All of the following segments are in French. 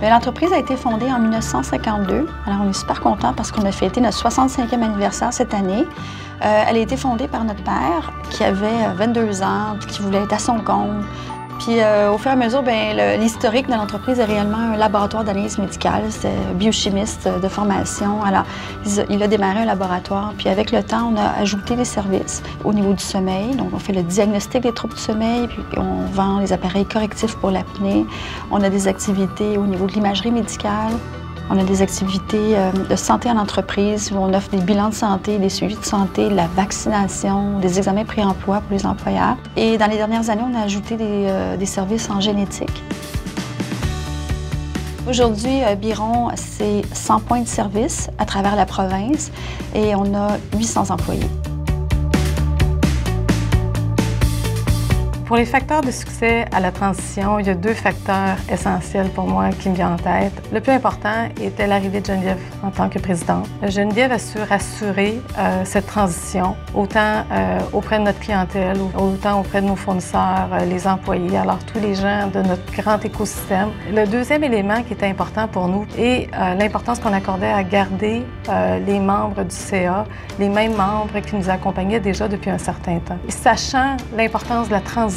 L'entreprise a été fondée en 1952. Alors, on est super contents parce qu'on a fêté notre 65e anniversaire cette année. Elle a été fondée par notre père qui avait 22 ans, qui voulait être à son compte. Puis au fur et à mesure, l'historique de l'entreprise est réellement un laboratoire d'analyse médicale. C'est biochimiste de formation. Alors, il a démarré un laboratoire. Puis avec le temps, on a ajouté des services au niveau du sommeil. Donc, on fait le diagnostic des troubles du sommeil, puis on vend les appareils correctifs pour l'apnée. On a des activités au niveau de l'imagerie médicale. On a des activités de santé en entreprise où on offre des bilans de santé, des suivis de santé, la vaccination, des examens pré-emploi pour les employeurs. Et dans les dernières années, on a ajouté des services en génétique. Aujourd'hui, Biron, c'est 100 points de service à travers la province et on a 800 employés. Pour les facteurs de succès à la transition, il y a 2 facteurs essentiels pour moi qui me viennent en tête. Le plus important était l'arrivée de Geneviève en tant que présidente. Geneviève a su rassurer cette transition, autant auprès de notre clientèle, autant auprès de nos fournisseurs, les employés, alors tous les gens de notre grand écosystème. Le deuxième élément qui était important pour nous est l'importance qu'on accordait à garder les membres du CA, les mêmes membres qui nous accompagnaient déjà depuis un certain temps. Et sachant l'importance de la transition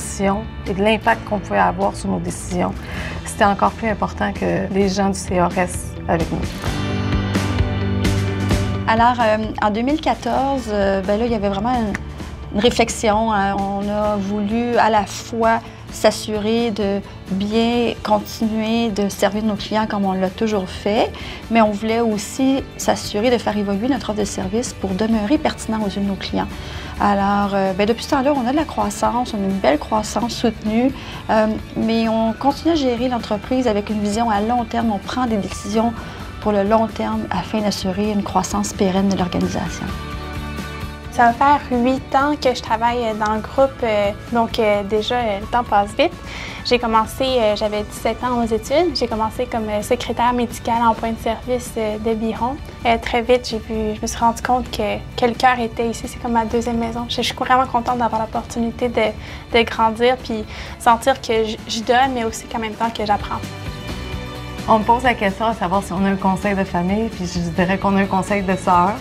et de l'impact qu'on pouvait avoir sur nos décisions, c'était encore plus important que les gens du CA restent avec nous. Alors, en 2014, là, il y avait vraiment une réflexion. On a voulu à la fois s'assurer de bien continuer de servir nos clients comme on l'a toujours fait, mais on voulait aussi s'assurer de faire évoluer notre offre de service pour demeurer pertinent aux yeux de nos clients. Alors, depuis ce temps-là, on a de la croissance, on a une belle croissance soutenue, mais on continue à gérer l'entreprise avec une vision à long terme. On prend des décisions pour le long terme afin d'assurer une croissance pérenne de l'organisation. Ça va faire 8 ans que je travaille dans le groupe, donc déjà, le temps passe vite. J'ai commencé, j'avais 17 ans aux études. J'ai commencé comme secrétaire médicale en point de service de Biron. Très vite, je me suis rendu compte que le cœur était ici. C'est comme ma deuxième maison. Je suis vraiment contente d'avoir l'opportunité de grandir puis sentir que je donne, mais aussi qu'en même temps que j'apprends. On me pose la question à savoir si on a un conseil de famille, puis je dirais qu'on a un conseil de sœur.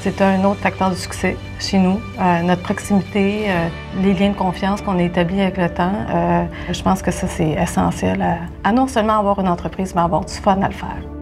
C'est un autre facteur de succès chez nous. Notre proximité, les liens de confiance qu'on a établis avec le temps, je pense que ça, c'est essentiel à non seulement avoir une entreprise, mais avoir du fun à le faire.